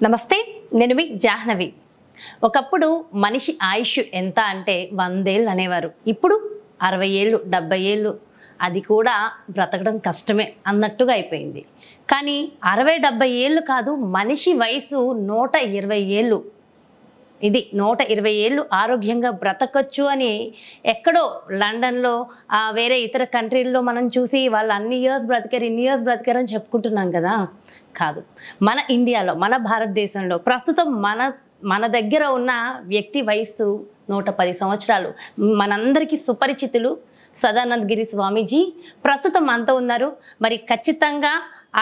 నమస్తే, నేను మీ జాహ్నవి. ఒకప్పుడు మనిషి ఆయుష్ ఎంత అంటే 100 ఏళ్ళు అనేవారు. ఇప్పుడు 60 ఏళ్ళు 70 ఏళ్ళు అది కూడా బ్రతకడం కష్టమే అన్నట్టుగా అయిపోయింది. కానీ 60-70 ఏళ్ళు కాదు, మనిషి వయసు 120 ఏళ్ళు. ఇది 120 ఏళ్ళు ఆరోగ్యంగా బ్రతకొచ్చు అని ఎక్కడో లండన్లో వేరే ఇతర కంట్రీల్లో మనం చూసి వాళ్ళు అన్ని ఇయర్స్ బ్రతికారు, ఇన్ని ఇయర్స్ బ్రతికారు అని చెప్పుకుంటున్నాం కదా. కాదు, మన ఇండియాలో, మన భారతదేశంలో ప్రస్తుతం మన దగ్గర ఉన్న వ్యక్తి వయస్సు 110 సంవత్సరాలు. మనందరికీ సుపరిచితులు సదానంద గిరి స్వామీజీ ప్రస్తుతం మనతో ఉన్నారు. మరి ఖచ్చితంగా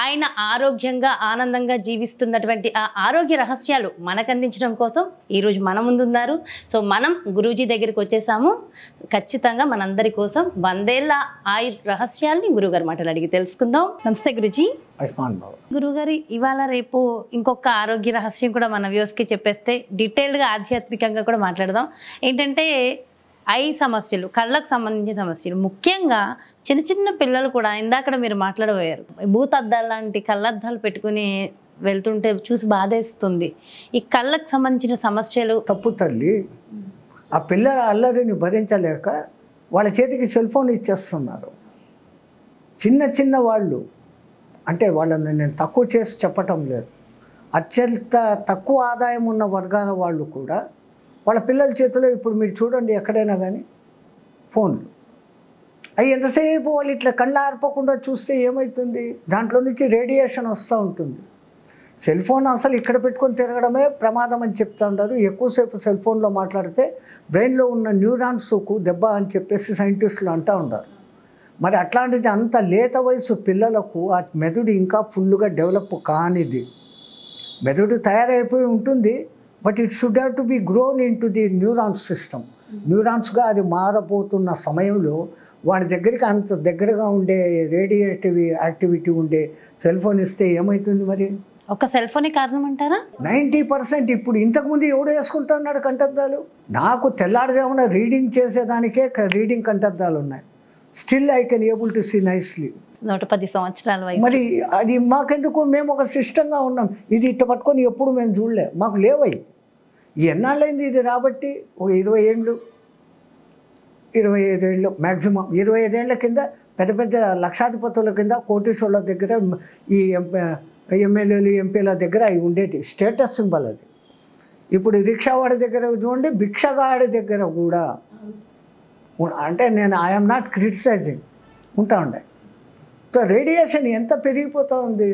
ఆయన ఆరోగ్యంగా ఆనందంగా జీవిస్తున్నటువంటి ఆ ఆరోగ్య రహస్యాలు మనకు అందించడం కోసం ఈరోజు మన ముందు ఉన్నారు. సో మనం గురూజీ దగ్గరికి వచ్చేసాము. ఖచ్చితంగా మనందరి కోసం 100 ఏళ్ళ రహస్యాల్ని గురుగారు మాటలు అడిగి తెలుసుకుందాం. నమస్తే గురూజీ. గురుగారు, ఇవాళ రేపు ఇంకొక ఆరోగ్య రహస్యం కూడా మన వ్యూస్కి చెప్పేస్తే డీటెయిల్డ్గా ఆధ్యాత్మికంగా కూడా మాట్లాడదాం. ఏంటంటే ఐ సమస్యలు, కళ్ళకు సంబంధించిన సమస్యలు, ముఖ్యంగా చిన్న చిన్న పిల్లలు కూడా ఇందాక మీరు మాట్లాడబోయారు, భూతద్దాలు లాంటి కళ్ళద్దాలు పెట్టుకుని వెళ్తుంటే చూసి బాధేస్తుంది. ఈ కళ్ళకు సంబంధించిన సమస్యలు తప్పు తల్లి. ఆ పిల్లల అల్లరిని భరించలేక వాళ్ళ చేతికి సెల్ ఫోన్ ఇచ్చేస్తున్నారు. చిన్న చిన్న వాళ్ళు, అంటే వాళ్ళని నేను తక్కువ చేసి చెప్పటం లేదు, అత్యంత తక్కువ ఆదాయం ఉన్న వర్గాల వాళ్ళు కూడా వాళ్ళ పిల్లల చేతిలో ఇప్పుడు మీరు చూడండి ఎక్కడైనా కానీ ఫోన్లు. అవి ఎంతసేపు వాళ్ళు ఇట్లా కళ్ళు ఆర్పకుండా చూస్తే ఏమవుతుంది, దాంట్లో నుంచి రేడియేషన్ వస్తూ ఉంటుంది. సెల్ ఫోన్ అసలు ఇక్కడ పెట్టుకొని తిరగడమే ప్రమాదం అని చెప్తూ ఉంటారు. ఎక్కువసేపు సెల్ ఫోన్లో మాట్లాడితే బ్రెయిన్లో ఉన్న న్యూరాన్స్కు దెబ్బ అని చెప్పేసి సైంటిస్టులు అంటూ ఉంటారు. మరి అట్లాంటిది అంత లేత వయసు పిల్లలకు ఆ మెదడు ఇంకా ఫుల్గా డెవలప్ కానిది. మెదడు తయారైపోయి ఉంటుంది, but it should have to be grown in to the neurons system. న్యూరాన్స్గా అది మారబోతున్న సమయంలో వాడి దగ్గరికి అంత దగ్గరగా ఉండే రేడియేటివ్ యాక్టివిటీ ఉండే సెల్ ఫోన్ ఇస్తే ఏమవుతుంది? మరి ఒక సెల్ ఫోనే కారణం అంటారా? 90%. ఇప్పుడు ఇంతకుముందు ఎవడు వేసుకుంటున్నాడు కంటద్దాలు? నాకు తెల్లారుజామున రీడింగ్ చేసేదానికే రీడింగ్ కంటద్దాలు ఉన్నాయి. Still I can able to see nicely. 110 సంవత్సరాల వయసు. మరి అది మాకెందుకు? మేము ఒక సిస్టంగా ఉన్నాం. ఇది ఇట్ట పట్టుకొని ఎప్పుడు మేము చూడలే, మాకు లేవై. ఎన్నాళ్ళైంది ఇది రాబట్టి? ఒక 20 ఏళ్ళు 25 ఏళ్ళు మ్యాక్సిమం. 25 ఏళ్ల కింద పెద్ద పెద్ద లక్షాధిపతుల కింద కోటీశ్వర్ల దగ్గర ఈ ఎమ్మెల్యేలు ఎంపీల దగ్గర అవి ఉండేటి స్టేటస్ సింబల్ అది. ఇప్పుడు రిక్షావాడి దగ్గర చూడండి, భిక్షగాడి దగ్గర కూడా, అంటే నేను ఐఎమ్ నాట్ క్రిటిసైజింగ్, ఉంటా ఉండే. సో రేడియేషన్ ఎంత పెరిగిపోతూ ఉంది.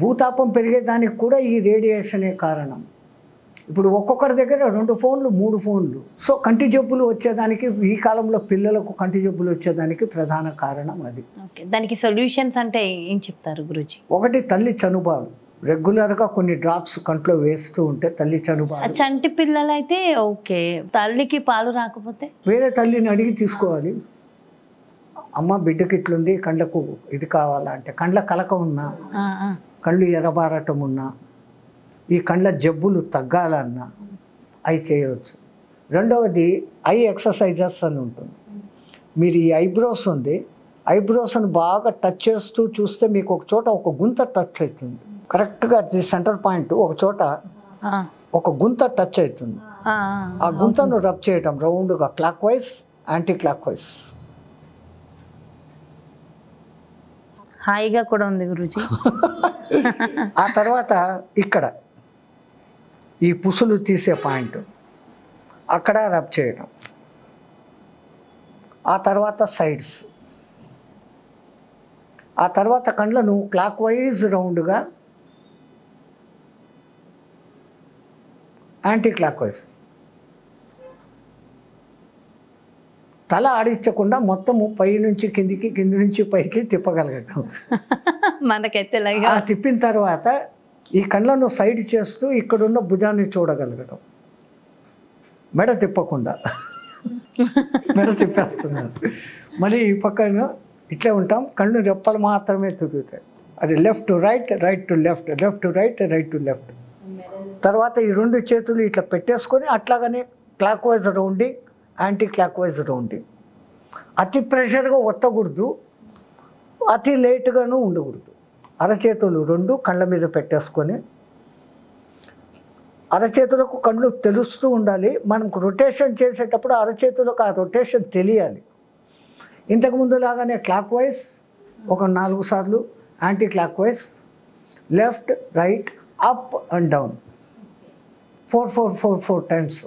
భూతాపం పెరిగేదానికి కూడా ఈ రేడియేషనే కారణం. ఇప్పుడు ఒక్కొక్కరి దగ్గర 2 ఫోన్లు 3 ఫోన్లు. సో కంటి జబ్బులు వచ్చేదానికి, ఈ కాలంలో పిల్లలకు కంటి జబ్బులు వచ్చేదానికి ప్రధాన కారణం అది. దానికి సొల్యూషన్స్ అంటే ఏం చెప్తారు గురూజీ? ఒకటి, తల్లి చనుబాలు. రెగ్యులర్గా కొన్ని డ్రాప్స్ కంట్లో వేస్తూ ఉంటే తల్లి చనుబాలు. చంటి పిల్లలైతే ఓకే, తల్లికి పాలు రాకపోతే వేరే తల్లిని అడిగి తీసుకోవాలి. అమ్మ బిడ్డకి ఇట్లుంది, కళ్ళకు ఇది కావాలంటే, కళ్ళ కలక ఉన్నా, కళ్ళు ఎర్రబారటం ఉన్నా, ఈ కళ్ళ జబ్బులు తగ్గాలన్నా అవి చేయవచ్చు. రెండవది ఐ ఎక్సర్సైజెస్ అని ఉంటుంది. మీరు ఈ ఐబ్రోస్ ఉంది, ఐబ్రోస్ని బాగా టచ్ చేస్తూ చూస్తే మీకు ఒక చోట ఒక గుంత టచ్ అవుతుంది. కరెక్ట్గా సెంటర్ పాయింట్ ఒక చోట ఒక గుంత టచ్ అవుతుంది. ఆ గుంతను రబ్ చేయటం రౌండ్గా, clock wise anti clock wise. హాయిగా కూడా ఉంది గురూజీ. ఆ తర్వాత ఇక్కడ ఈ పుసులు తీసే పాయింట్ అక్కడ రబ్ చేయటం. ఆ తర్వాత సైడ్స్. ఆ తర్వాత కళ్ళను క్లాక్ వైజ్ రౌండ్గా, యాంటీ క్లాక్ వైజ్. తల ఆడించకుండా మొత్తము పై నుంచి కిందికి, కింది నుంచి పైకి తిప్పగలగటం. మనకైతే తిప్పిన తర్వాత ఈ కళ్ళను సైడ్ చేస్తూ ఇక్కడున్న భుజాన్ని చూడగలగటం. మెడ తిప్పకుండా, మెడ తిప్పేస్తున్నారు. మళ్ళీ ఈ పక్కన ఇట్లే ఉంటాం, కళ్ళు రెప్పలు మాత్రమే తిరుగుతాయి. అది left to right, right to left, left to right, right to left. తర్వాత ఈ 2 చేతులు ఇట్లా పెట్టేసుకొని అట్లాగనే clock wise rounding, anti clock wise rounding. అతి ప్రెషర్గా ఒత్తకూడదు, అతి లేట్గాను ఉండకూడదు. అరచేతులు 2 కళ్ళ మీద పెట్టేసుకొని అరచేతులకు కళ్ళు తెలుస్తూ ఉండాలి. మనం రొటేషన్ చేసేటప్పుడు అరచేతులకు ఆ రొటేషన్ తెలియాలి. ఇంతకుముందు లాగానే క్లాక్ వైజ్ ఒక 4 సార్లు, anti clock wise, left right up and down 4 times.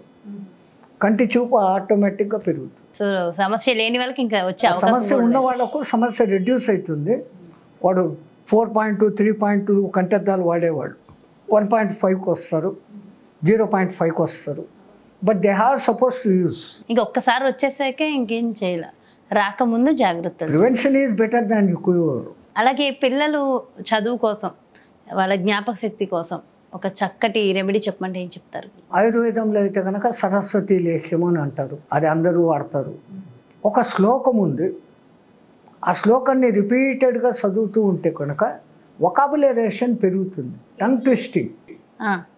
కంటి చూపు ఆటోమేటిక్గా పెరుగుతుంది. సో సమస్య లేని వాళ్ళకి ఇంకా వచ్చే అవకాశం సమస్య ఉన్న వాళ్ళకు సమస్య రెడ్యూస్ అవుతుంది. వాడు 4.2, 3.2 కంటద్దాలు వాడేవాడు 1.5కి వస్తారు, 0.5కి వస్తారు. But they have suppose to use. ఇంకా ఒక్కసారి వచ్చేసాక ఇంకేం చేయాలి, రాకముందు జాగ్రత్తలు. Prevention is better than cure. అలాగే పిల్లలు చదువు కోసం, వాళ్ళ జ్ఞాపక శక్తి కోసం ఒక చక్కటి రెమెడీ చెప్పమంటే ఏం చెప్తారు? ఆయుర్వేదంలో అయితే కనుక సరస్వతి లేఖ్యము అని అంటారు. అది అందరూ వాడతారు. ఒక శ్లోకం ఉంది. ఆ శ్లోకాన్ని రిపీటెడ్గా చదువుతూ ఉంటే కనుక వొకాబులరేషన్ పెరుగుతుంది. Tongue twisting.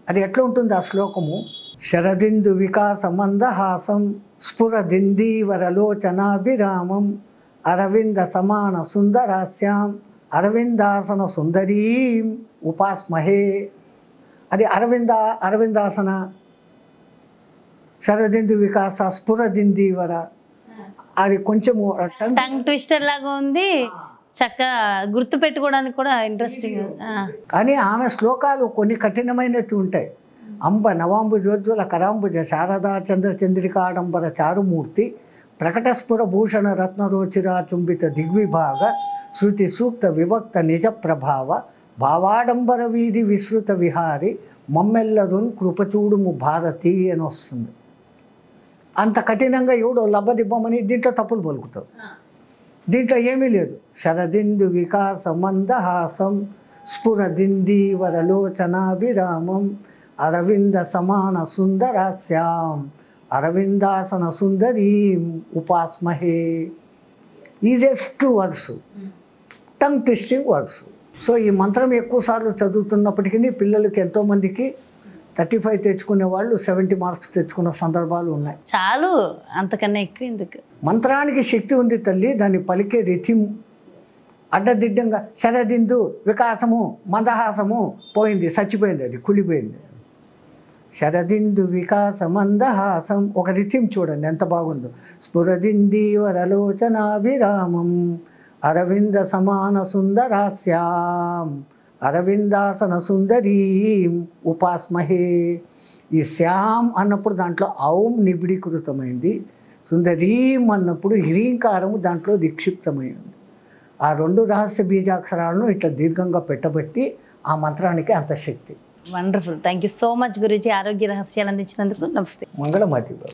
అది ఎట్లా ఉంటుంది ఆ శ్లోకము? శరదిందు వికాస మందహాసం స్ఫురదిందీవరలోచనాభిరామం అరవింద సమాన సుందరాస్యాం అరవిందాసన సుందరీం ఉపాస్మహే. అది అరవిందాసన, శరదిందు వికాస, స్ఫురదిందీవర. అది కొంచెము టంగ్ ట్విస్టర్ లాగా ఉంది, చక్కగా గుర్తు పెట్టుకోవడానికి కూడా ఇంట్రెస్టింగ్. కానీ ఆమె శ్లోకాలు కొన్ని కఠినమైనట్టు ఉంటాయి. అంబ నవాంబుజోజ్వల కరాంబుజ శారదా చంద్రచంద్రికాడంబర చారుమూర్తి ప్రకటస్ఫుర భూషణ రత్నరోచిరా చుంబిత దిగ్విభాగ శృతి సూక్త విభక్త నిజ ప్రభావ భావాడంబర వీధి విస్తృత విహారి మమ్మెల్లరున్ కృపచూడుము భారతి అని వస్తుంది. అంత కఠినంగా ఎవడో లబ్బదిబ్బమని దీంట్లో తప్పులు పలుకుతావు. దీంట్లో ఏమీ లేదు. శరదిందు వికాస మందహాసం స్ఫురదిందీవరలోచనాభిరామం అరవింద సమాన సుందరాస్యాం అరవిందాసన సుందరీం ఉపాస్మహే. Easiest words, tongue twisting words. So ఈ మంత్రం ఎక్కువసార్లు చదువుతున్నప్పటికీ పిల్లలకి ఎంతోమందికి 35 తెచ్చుకునే వాళ్ళు 70 మార్క్స్ తెచ్చుకున్న సందర్భాలు ఉన్నాయి. చాలు, అంతకన్నా ఎక్కువ ఎందుకు? మంత్రానికి శక్తి ఉంది తల్లి. దాన్ని పలికే రిథిం అడ్డదిడ్డంగా శరదిందు వికాసము మందహాసము పోయింది, చచ్చిపోయింది, అది కుళ్ళిపోయింది. శరదిందు వికాస మందహాసం ఒక రిథిం చూడండి ఎంత బాగుందో. స్ఫురదిందీవరలోచనాభిరామం అరవింద సమాన సుందరాస్యాం అరవిందాసన సుందరీం ఉపాస్మహే. ఈ శ్యామ్ అన్నప్పుడు దాంట్లో ఔం నిబిడీకృతమైంది, సుందరీం అన్నప్పుడు హ్రీంకారము దాంట్లో నిక్షిప్తమైంది. ఆ 2 రహస్య బీజాక్షరాలను ఇట్లా దీర్ఘంగా పెట్టబట్టి ఆ మంత్రానికి అంత శక్తి. Wonderful. Thank you so much Guruji, ఆరోగ్య రహస్యాలు అందించినందుకు. నమస్తే. మంగళమాతి.